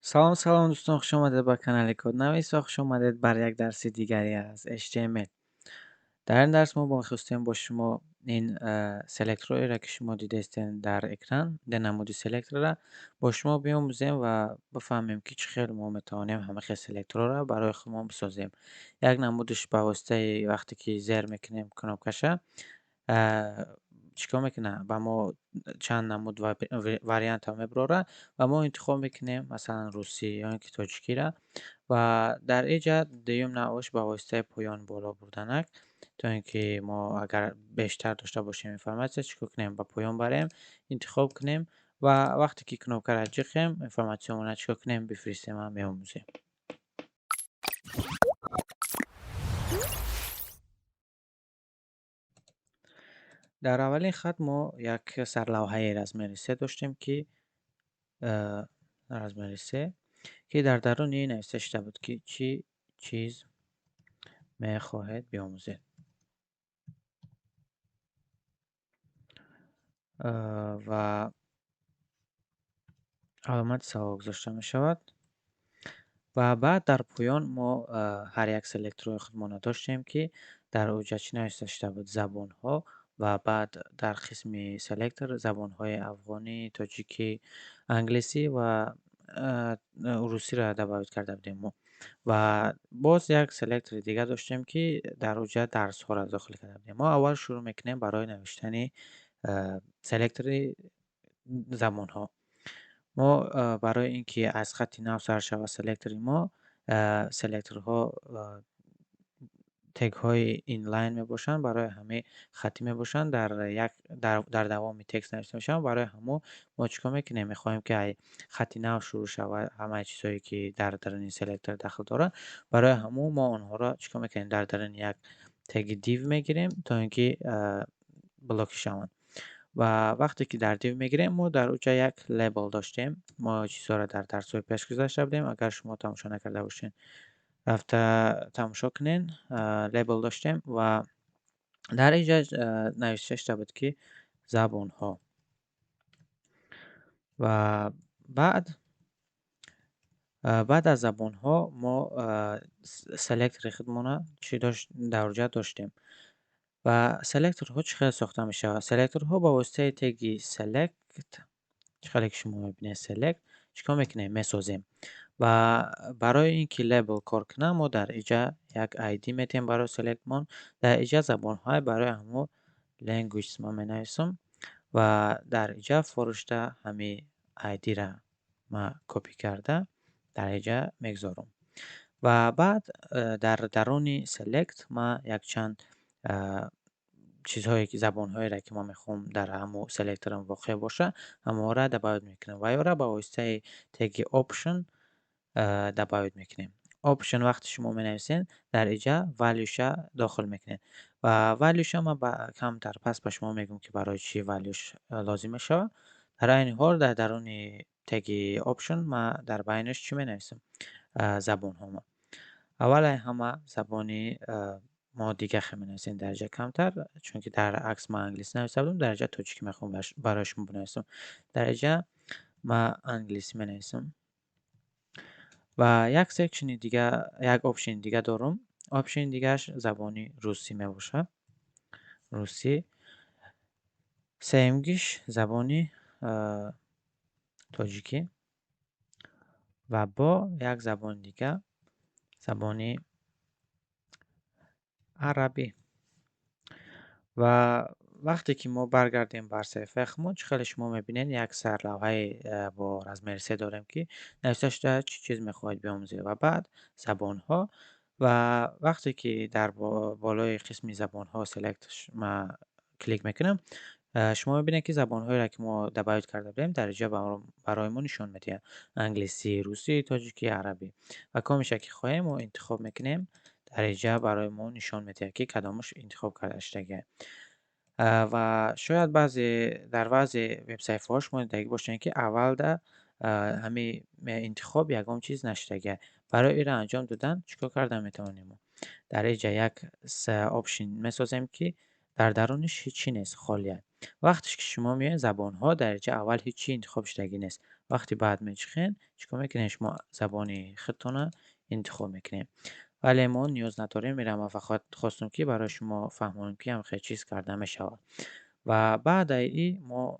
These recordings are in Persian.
سلام سلام دوستان، خوش آمدید به کانال کدنویس و خوش آمدید بر یک درس دیگری از HTML. در این درس ما می‌خواستیم با شما این سلکتوری را که شما دیدید در اکران، در نمود سلکتور را با شما بیاموزیم و بفهمیم که چه ما میتوانیم همه سلکتور را برای خودمون بسازیم. یک نمودش به واسطه وقتی که زیر میکنیم کنوکشه چیکار میکنه و ما چند نمود و واریانت هم میبره و ما انتخاب میکنیم مثلا روسی یا اینکه تاجیکی را و در اینجا دیوم نوش با واسطه پایان بالا بردنک تا اینکه ما اگر بیشتر داشته باشیم اینفورماسیون چیکار کنیم با پایان بریم انتخاب کنیم و وقتی که کنوپ را جخیم اینفورماسیون را چیکار کنیم بفرستیم و میآموزیم. در اولین خط ما یک سرلوحه رزمری داشتیم که رزمری که در درون این نوشته شده بود که چی چیز میخواهید بیاموزید و علامت سوال گذاشته می شود و بعد در پایان ما هر یک سلکتور خودمان داشتیم که در اوجه چی نوشته شده بود زبان ها و بعد در قسم سلکتور زبان های افغانی، تاجیکی، انگلیسی و روسی را دباوت کرده بودیم ما و باز یک سلکتور دیگه داشتیم که در اوجه درس ها را داخل کرده بودیم. ما اول شروع میکنیم برای نوشتن سلکتور زبان ها. ما برای اینکه از خط نو سر شود سلکتور ما سلکتورها تگ های اینلاین می باشند، برای همه خطی می باشند، در دوام تکست نوشته میشن. برای همو ما چیکار میکنیم؟ میخوایم که خطی نو شروع شود همه چیزهایی که در درون این سلکتور داخل داره. برای همو ما آنها را چیکار میکنیم؟ در درون یک تگ دیو میگیریم تا اینکه بلاک شوند و وقتی که در دیو میگیریم ما در اوجه یک لیبل داشتیم. ما چیزها را در درس‌های پیش گذاشته بودیم، اگر شما تماشا نکرده باشین رفته تماشا کنین. لیبل داشتیم و در اینجا نوشته شده بود که زبان ها و بعد از زبان ها ما سلکتور خودمون چی داشت در اوجه داشتیم و سلکتورها چقدر ساخته میشه؟ سلکتورها با واسطه تگی سلکت چقدر که شما میبینید سلکت چیکار میکنیم؟ میسازیم و برای اینکه لیبل کار کنه ما در اینجا یک آیدی میتیم برای سلکت مون. در اینجا زبان های برای همو لنگویج ما می و در اینجا فرشته همه آیدی را ما کپی کرده در اینجا میگذارم و بعد در درون سلکت ما یک چند چیزهایی که زبان‌هایی را که ما میخوام در همو سلکتورم واقع باشه همه را دباوت میکنم و یا را با واسطه تگ اپشن دباوت میکنیم. اپشن وقتی شما مینویسین در اینجا والیوش داخل میکنین و والیوش ما با کمتر پس به شما میگم که برای چی والیوش لازم میشه. در این حال در درون تگ اپشن ما در بینش چی مینویسیم؟ زبان ها ما اول همه زبانی ما دیگه مینویسیم درجه کمتر، چون که در عکس ما انگلیسی نوشته بودم درجه تاجیکی میخوام برایش بنویسم. درجه ما انگلیسی مینویسم و یک سکشن دیگه یک اپشن دیگه دارم. اپشن دیگهش زبانی روسی میباشه، روسی. سیمگیش زبانی تاجیکی و با یک زبان دیگه زبانی عربی. و وقتی که ما برگردیم بر صفحه خودمون خیلی شما میبینین یک سرلوحه با رزمری داریم که نوشته شده چی چیز میخواهید بیاموزید و بعد زبان ها و وقتی که در بالای قسم زبان ها سلکت ما کلیک میکنم شما میبینید که زبان هایی را که ما دباوت کرده بودیم در اینجا برای ما نشون میده: انگلیسی، روسی، تاجیکی، عربی و کامشه که خواهیم ما انتخاب میکنیم در اینجا برای ما نشان میده که کدامش انتخاب کرده شده. و شاید در بعضی وبسایت ها شما دیده باشین که اول در همه انتخاب یکم چیز نشده. برای این را انجام دادن چیکار کردن میتونیم؟ در اینجا یک اپشن میسازیم که در درونش هیچی نیست، خالیه. وقتی که شما میایین زبان ها در اینجا اول هیچی انتخاب شدگی نیست وقتی بعد میچخین چیکار میکنین شما زبانی خودتون رو انتخاب میکنین. ولی ما نیاز نداریم، میرم و فقط خواستم که برای شما فهمونم که هم خیلی چیز کرده میشود. و بعد ای ما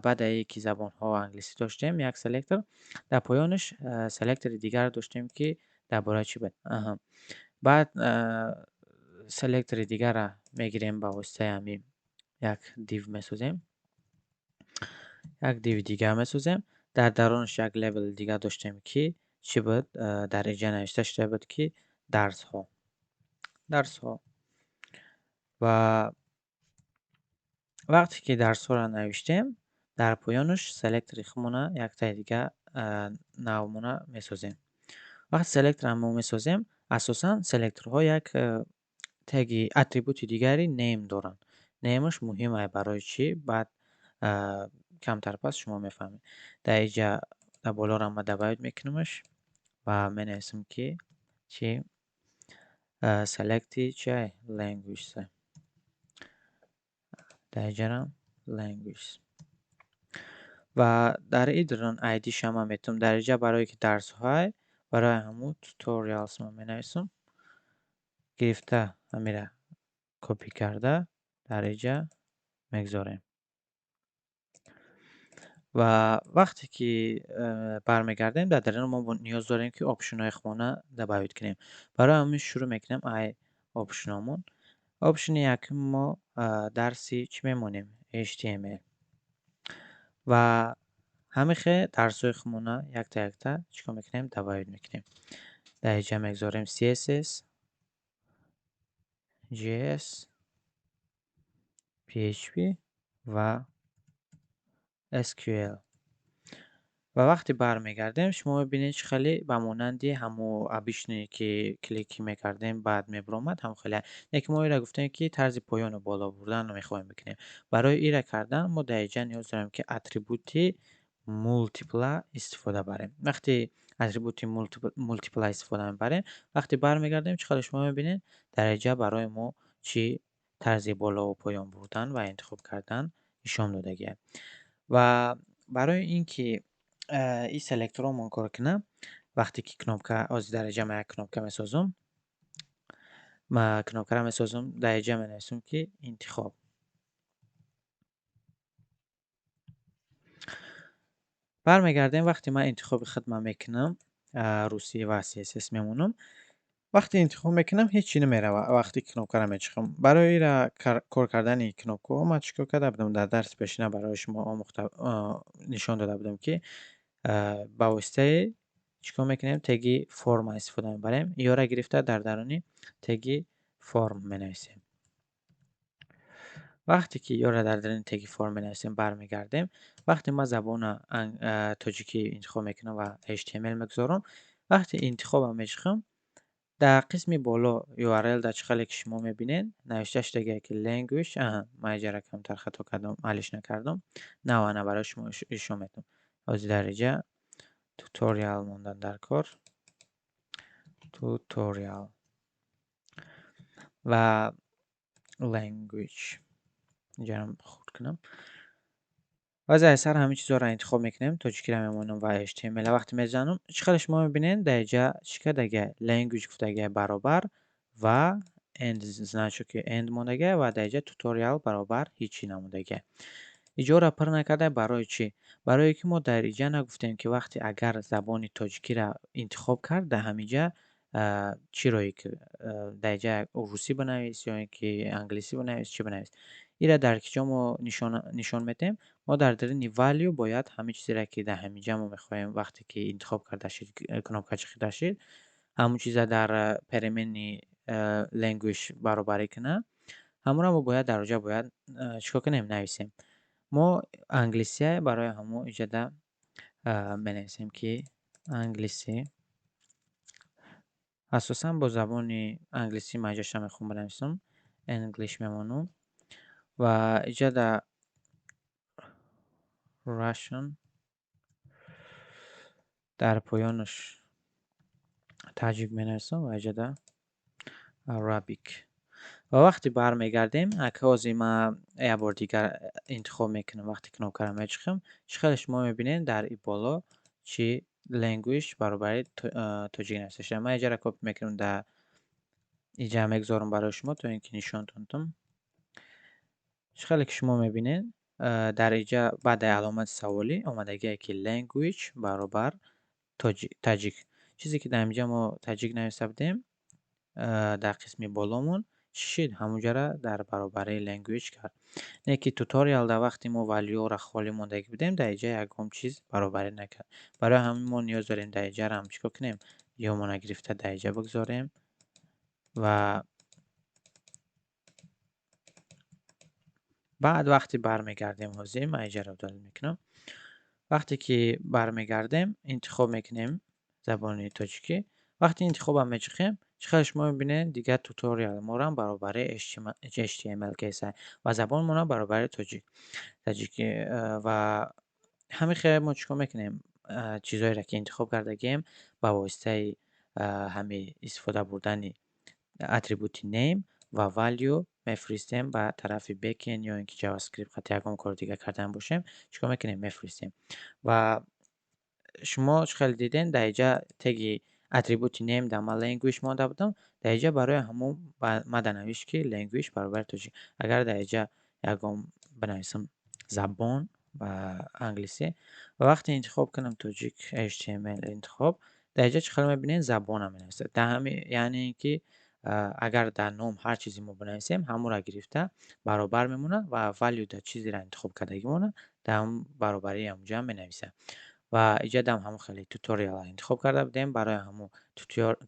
بعد ای که زبان ها انگلیسی داشتیم یک سلکتر، در پایانش سلکتر دیگر داشتیم که درباره چی بود. بعد سلکتر دیگر را میگیریم با واسطه همین یک دیو میسازیم، یک دیو دیگر میسازیم. در درونش یک لبل دیگر داشتیم که چی بود، در اینجا نوشته شده بود که درس ها. و وقتی که درس ها را نوشتیم در پایانش سلکتر خمونه یک تا دیگه نومونه میسازیم. وقتی سلکتر هم میسازیم اساسا سلکتر ها یک تگ اتریبوت دیگری نیم دارن. نیمش مهمه برای چی؟ بعد کمتر پس شما میفهمید. در اینجا در بالا را ما دباید میکنمش و مینویسم که چی سلکتی چه لنگویج سه. در اینجا را لنگویج و در ایدران ایدی شما میتونم در اینجا برای که درس های برای همون توتوریالز ما مینویسم، گرفته همیره کپی کرده در اینجا میگذاریم. و وقتی که برمیگردیم در درون ما نیاز داریم که آپشن های خونه دباید کنیم. برای همین شروع میکنیم ای آپشنامون. آپشن یک ما درسی چی میمونیم HTML و همیشه درس های خمونه یک تا چیکار میکنیم دباید میکنیم. در اینجا میگذاریم CSS JS PHP و SQL. و وقتی برمیگردیم شما ببینید خیلی به مانندی همو ابیشنی که کلیک میکردیم بعد میبرومد هم خیلی یک ما ایره گفتیم که طرز پایان و بالا بردن رو میخوایم بکنیم. برای ایره کردن ما در اینجا نیاز داریم که اتریبوت مولتیپل استفاده بریم. وقتی اتریبوت مولتیپل استفاده میبریم وقتی برمیگردیم چقدر شما میبینید در اینجا برای ما چی طرز بالا و پایان بردن و انتخاب کردن نشان دادگیه. و برای اینکه این سلکتر رو من کار کنم وقتی که کنوپکه از درجه ما یک کنوپکه میسازم ما کنوپکه را میسازم در اینجا مینویسم که انتخاب. برمیگردیم وقتی من انتخاب خدمت میکنم روسی و CSS میمونم. وقتی انتخاب میکنم هیچی نمیره وقتی کنوپکه را میچخم. برای را کار کردن این کنوپکه ما چیکار کرده بودم در درس پیشینه برای شما نشان داده بودم که با واسطه چیکار میکنیم تگی فرم استفاده میبریم یا را گرفته در درونی تگی فرم مینویسیم. وقتی که یا را در درونی تگی فرم مینویسیم برمیگردیم وقتی ما زبان تاجیکی انتخاب میکنم و HTML میگذارم وقتی انتخابم میچخم در قسم بالا URL در چخلی که شما میبینین نوشته شده که language ما اجاره کمتر خطا کردم حلش نکردم نه برای شما ایشون میتونم از درجه توتوریال موندن در کار توتوریال و language اینجا هم خود کنم و از اثر همه چیزها را انتخاب میکنیم تا چی را میمونم و HTML وقتی میزنم چقدر شما میبینین در اینجا چیکار دیگه language گفته برابر و end زنشو که end مونده و در اینجا توتوریال برابر هیچی نمونده. اینجا را پر نکرده برای چی؟ برای که ما در اینجا نگفتیم که وقتی اگر زبان تاجیکی را انتخاب کرد در همینجا چی روی که در اینجا روسی بنویس یا اینکه انگلیسی بنویس چی بنویس. این را در کجا ما نشان میدیم ما در درون والیو باید همه چیزی را که در همینجا ما میخوایم وقتی که انتخاب کرده شید کنوپکه چخیده شید همون چیزا در پرمنی لنگویج برابری کنه همون را ما باید در اونجا باید چیکار کنیم نویسیم. ما انگلیسی برای همون اینجا بنویسیم که انگلیسی اساسا با زبان انگلیسی من اینجا میخوام بنویسم انگلیش میمونم و اینجا در راشن در پایانش تاجیک مینویسم و اینجا در عربیک. و وقتی برمیگردیم اکازی ما یه بار دیگر انتخاب میکنم وقتی کنوپکه را میچخم چخیلی شما میبینین در این بالا چی language برابر توجیه نوشته شده. من اینجا را کپی میکنم در اینجا میگذارم برای شما تا اینکه نشانتون دادم. خیلی که شما میبینین در اینجا بعد علامت سوالی آمدگی که language برابر تاجیک. چیزی که در اینجا ما تاجیک نوشته بودیم در قسم بالامون شید همونجا را در برابر language کرد. نه که توتوریال در وقتی ما ولیو را خالی ماندگی بدیم در اینجا یکم چیز برابری نکرد. برای همین ما نیاز داریم در اینجا را هم چیکار کنیم یا ما نگرفته در اینجا بگذاریم و بعد وقتی برمیگردیم حاضر من اینجا را دال میکنم. وقتی که برمیگردیم انتخاب میکنیم زبان تاجیکی. وقتی انتخاب هم میچخیم چقدر شما میبینین دیگه توتوریال ما را برابر HTML کیسه و زبان ما را برابر تاجیکی و همین خیلی ما چیکار میکنیم چیزایی را که انتخاب کرده گیم با واسطه همین استفاده بردن اتریبوت name و value میفرستیم به طرف بکن یا اینکه جاوا اسکریپت خاطر یکم کار دیگه کردن باشیم چیکار میکنیم میفرستیم و شما خیلی دیدین در اینجا تگ اتریبوت name در من لنگویج مانده بودم در اینجا برای همون ماده نوشت که لنگویج برابر توجیه. اگر در اینجا یکم بنویسم زبان و انگلیسی و وقتی انتخاب کنم توجیک HTML انتخاب در اینجا چقدر میبینین زبان هم نوشته در همین یعنی که اگر در نام هر چیزی ما بنویسیم همون را گرفته برابر میمونه و ولیو در چیزی را انتخاب کرده میمونه در هم برابری همونجا می نویسه و اینجا هم همون خیلی توتوریال انتخاب کرده بودیم برای همون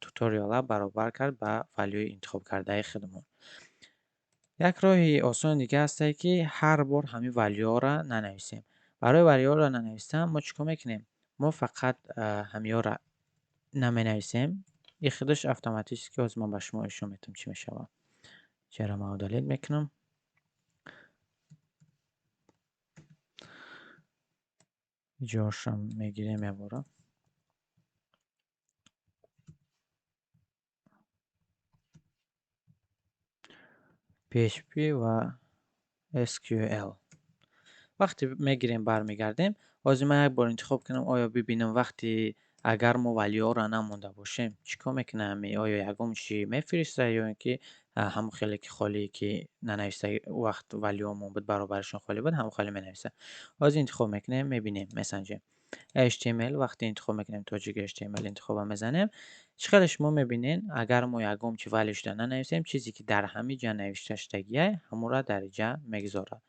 توتوریال برابر کرد با ولیو انتخاب کرده خودمون. یک راه آسان دیگه هسته که هر بار همین ولیو را ننویسیم. برای ولیو را ننویسیم ما چیکار میکنیم ما فقط همین را نمی نویسیم این خودش اتوماتیک که از من به شما نشون میدم چی میشه. چرا ما دلیل میکنم جاشم میگیریم یه بارا PHP و SQL. وقتی میگیریم برمیگردیم لازمه یک بار انتخاب کنم آیا ببینم وقتی اگر ما ولیو را نمونده باشیم چیکار میکنم آیا یکم چی میفرسته یا اینکه همون خیلی که خالی که ننوشته وقت ولیو مون بود برابرشون خالی بود همون خالی مینویسه. از انتخاب میکنیم میبینیم مثلا HTML وقتی انتخاب میکنیم توجیه HTML انتخاب میزنیم چقدرش ما میبینین اگر ما یکم چی ولیو شده ننویسیم چیزی که در همین جا نوشته شدگیه همون را در جا میگذاره.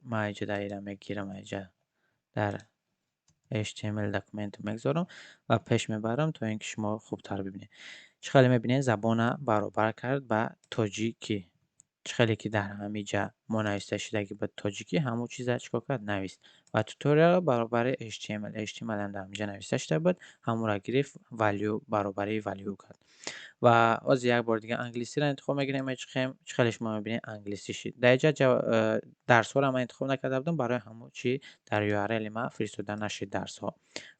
ما اینجا دایره میگیرم اینجا در HTML داکومنت میگذارم و پیش میبرم تا اینکه شما خوبتر ببینید. چقدر میبینید زبان برابر کرد با تاجیکی چقدر که در همین جا ما نوشته شده که به تاجیکی همون چیز چیکار کرد نوشت و توتوریال برابر HTML هم در همینجا نوشته شده بود همون را گرفت ولیو برابر ولیو کرد و از یک بار دیگه انگلیسی را انتخاب میگیریم چقدرش ما میبینیم انگلیسی شد. در اینجا درس ها را من انتخاب نکرده بودم برای همون چی در URL ما فرستاده نشد درس ها.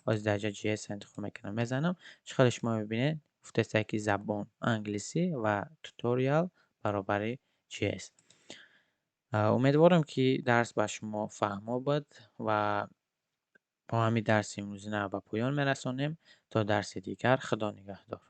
از در اینجا JS انتخاب میکنم میزنم چقدرش ما میبینیم گفته که زبان انگلیسی و توتوریال برابر JS. امیدوارم که درس به شما فهمه بود و با همین درس امروزی به پایان میرسانیم تا درس دیگر خدا نگهدار.